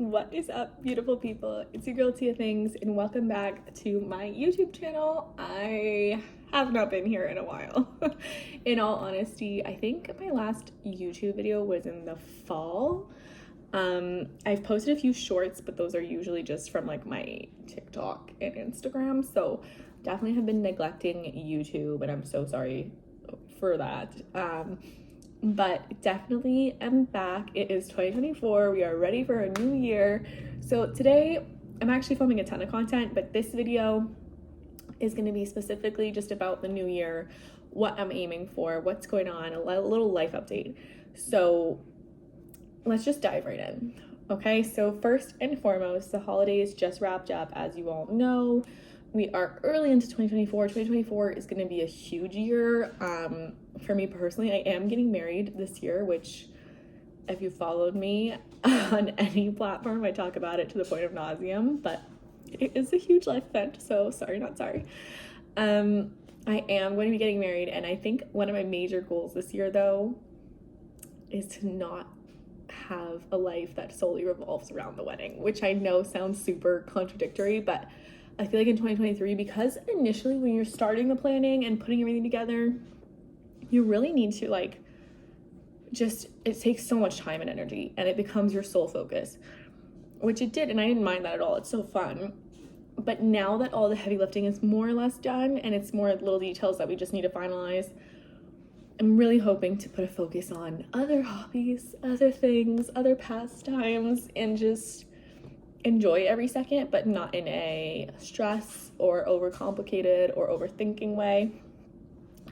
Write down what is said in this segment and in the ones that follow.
What is up, beautiful people? It's your girl Tiathings, and welcome back to my YouTube channel. I have not been here in a while. In all honesty, I think my last YouTube video was in the fall. I've posted a few shorts, but those are usually just from like my TikTok and Instagram, so definitely have been neglecting YouTube, and I'm so sorry for that. But definitely am back. It is 2024. We are ready for a new year. So today I'm actually filming a ton of content, but this video is going to be specifically just about the new year, what I'm aiming for, what's going on, a little life update. So let's just dive right in. Okay, so first and foremost, the holidays just wrapped up, as you all know. We are early into 2024. 2024 is going to be a huge year. For me personally, I am getting married this year, which if you followed me on any platform, I talk about it to the point of nauseum, but it is a huge life event, so sorry, not sorry. I am going to be getting married, and I think one of my major goals this year, though, is to not have a life that solely revolves around the wedding, which I know sounds super contradictory, but I feel like in 2023, because initially when you're starting the planning and putting everything together, you really need to it takes so much time and energy, and it becomes your sole focus, which it did, and I didn't mind that at all. It's so fun. But now that all the heavy lifting is more or less done, and it's more little details that we just need to finalize, I'm really hoping to put a focus on other hobbies, other things, other pastimes, and just enjoy every second, but not in a stress or overcomplicated or overthinking way.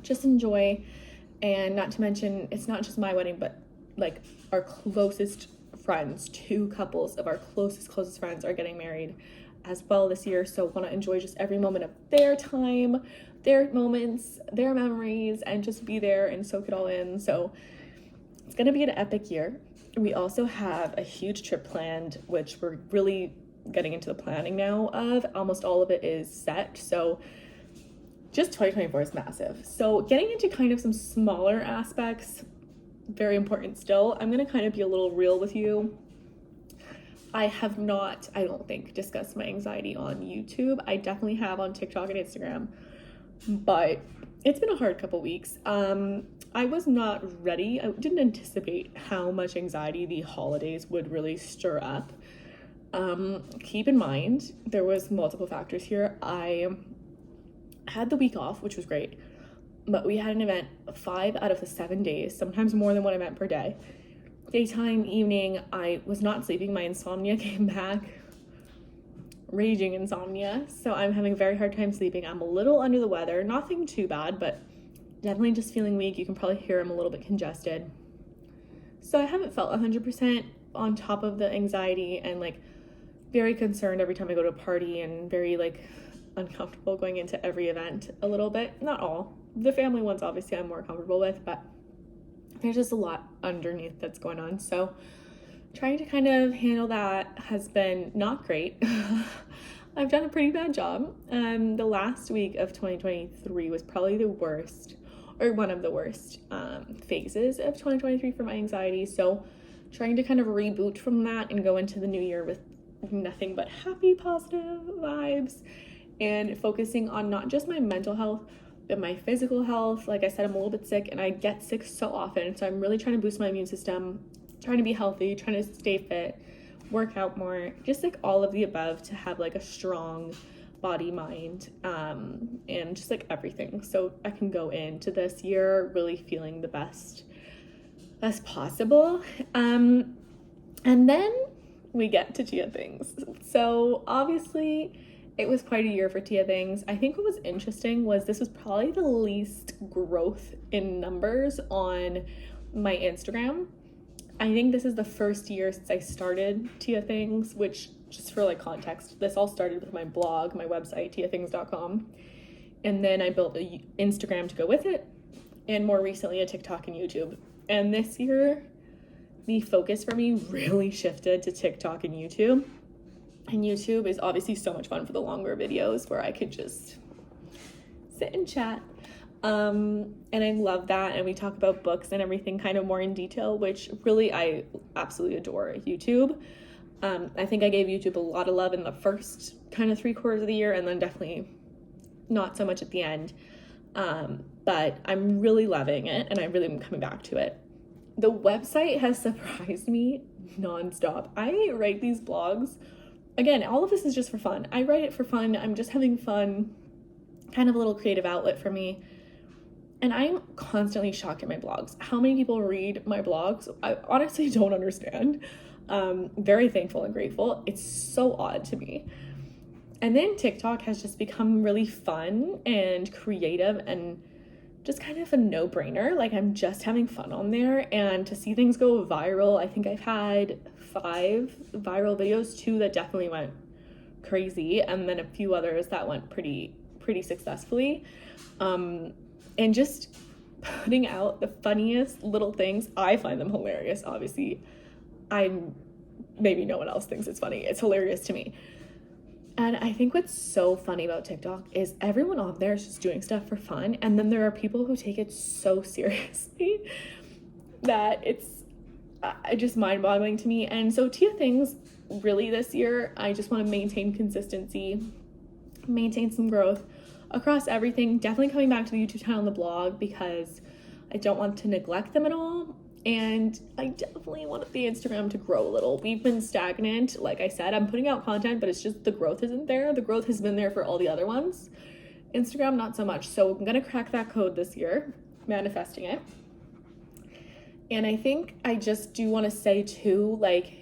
Just enjoy. And not to mention, it's not just my wedding, but like our closest friends, two couples of our closest friends are getting married as well this year. So want to enjoy just every moment of their time, their moments, their memories, and just be there and soak it all in. So it's going to be an epic year. We also have a huge trip planned, which we're really getting into the planning now of. Almost all of it is set. So just 2024 is massive. So getting into kind of some smaller aspects, very important still. I'm going to kind of be a little real with you. I have not, I don't think, discussed my anxiety on YouTube. I definitely have on TikTok and Instagram, but it's been a hard couple weeks. I was not ready. I didn't anticipate how much anxiety the holidays would really stir up. Keep in mind, there was multiple factors here. I had the week off, which was great, but we had an event 5 out of the 7 days, sometimes more than one event per day. Daytime, evening, I was not sleeping. My insomnia came back, raging insomnia. So I'm having a very hard time sleeping. I'm a little under the weather, nothing too bad, but definitely just feeling weak. You can probably hear I'm a little bit congested. So I haven't felt 100% on top of the anxiety, and very concerned every time I go to a party, and very uncomfortable going into every event a little bit. Not all. The family ones obviously I'm more comfortable with, but there's just a lot underneath that's going on. So trying to kind of handle that has been not great. I've done a pretty bad job. The last week of 2023 was probably the worst, or one of the worst phases of 2023 for my anxiety. So trying to kind of reboot from that and go into the new year with nothing but happy, positive vibes, and focusing on not just my mental health, but my physical health. Like I said, I'm a little bit sick, and I get sick so often. So I'm really trying to boost my immune system, trying to be healthy, trying to stay fit, work out more, just all of the above to have a strong body, mind, and just everything. So I can go into this year really feeling the best as possible. And then we get to Tiathings. So obviously it was quite a year for Tiathings. I think what was interesting was this was probably the least growth in numbers on my Instagram. I think this is the first year since I started Tiathings, which, just for context, this all started with my blog, my website, tiathings.com. And then I built an Instagram to go with it, and more recently a TikTok and YouTube. And this year, the focus for me really shifted to TikTok and YouTube. And YouTube is obviously so much fun for the longer videos where I could just sit and chat. And I love that. And we talk about books and everything kind of more in detail, which really I absolutely adore YouTube. I think I gave YouTube a lot of love in the first kind of 3/4 of the year, and then definitely not so much at the end. But I'm really loving it, and I really am coming back to it. The website has surprised me nonstop. I write these blogs. Again, all of this is just for fun. I write it for fun. I'm just having fun, kind of a little creative outlet for me. And I'm constantly shocked at my blogs. How many people read my blogs? I honestly don't understand. Very thankful and grateful. It's so odd to me. And then TikTok has just become really fun and creative and just kind of a no-brainer. Like, I'm just having fun on there, and to see things go viral, I think I've had 5 viral videos, 2 that definitely went crazy, and then a few others that went pretty successfully. And just putting out the funniest little things. I find them hilarious, obviously. Maybe no one else thinks it's funny. It's hilarious to me. And I think what's so funny about TikTok is everyone on there is just doing stuff for fun. And then there are people who take it so seriously that it's just mind-boggling to me. And so Tiathings, really this year, I just want to maintain consistency, maintain some growth across everything. Definitely coming back to the YouTube channel and the blog, because I don't want to neglect them at all. And I definitely want the Instagram to grow a little. We've been stagnant. Like I said, I'm putting out content, but it's just the growth isn't there. The growth has been there for all the other ones. Instagram, not so much. So I'm going to crack that code this year, manifesting it. And I think I just do want to say too, like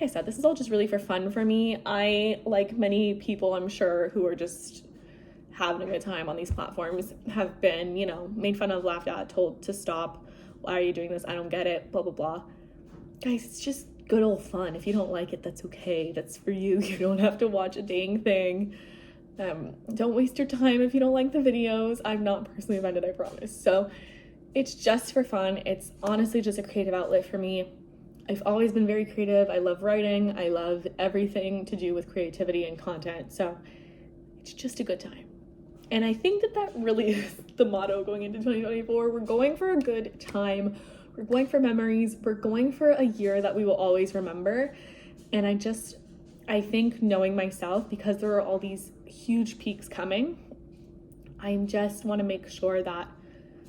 I said, this is all just really for fun for me. I, like many people, I'm sure, who are just having a good time on these platforms, have been, made fun of, laughed at, told to stop. Why are you doing this? I don't get it, blah, blah, blah. Guys, it's just good old fun. If you don't like it, that's okay. That's for you. You don't have to watch a dang thing. Don't waste your time if you don't like the videos. I'm not personally offended, I promise. So it's just for fun. It's honestly just a creative outlet for me. I've always been very creative. I love writing. I love everything to do with creativity and content. So it's just a good time. And I think that really is the motto going into 2024. We're going for a good time. We're going for memories. We're going for a year that we will always remember. And I think, knowing myself, because there are all these huge peaks coming, I just want to make sure that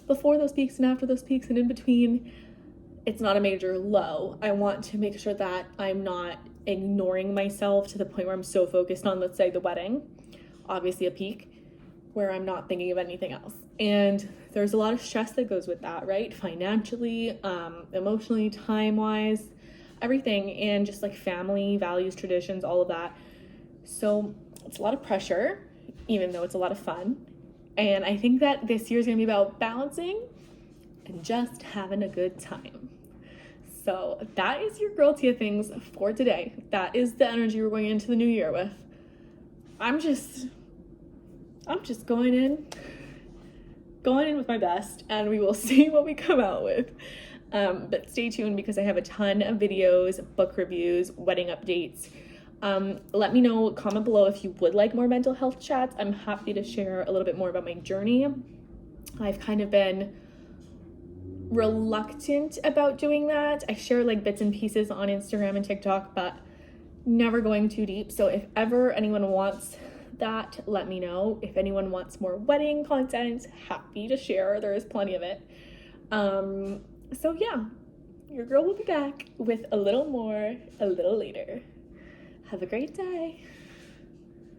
before those peaks and after those peaks and in between, it's not a major low. I want to make sure that I'm not ignoring myself to the point where I'm so focused on, let's say, the wedding, obviously a peak, where I'm not thinking of anything else. And there's a lot of stress that goes with that, right? Financially, emotionally, time-wise, everything, and just like family, values, traditions, all of that. So it's a lot of pressure, even though it's a lot of fun. And I think that this year is gonna be about balancing and just having a good time. So that is your girl Tiathings for today. That is the energy we're going into the new year with. I'm just going in with my best, and we will see what we come out with. But stay tuned, because I have a ton of videos, book reviews, wedding updates. Let me know, comment below if you would like more mental health chats. I'm happy to share a little bit more about my journey. I've kind of been reluctant about doing that. I share like bits and pieces on Instagram and TikTok, but never going too deep. So if ever anyone wants that, let me know. If anyone wants more wedding content, happy to share. There is plenty of it. So yeah, your girl will be back with a little more a little later. Have a great day.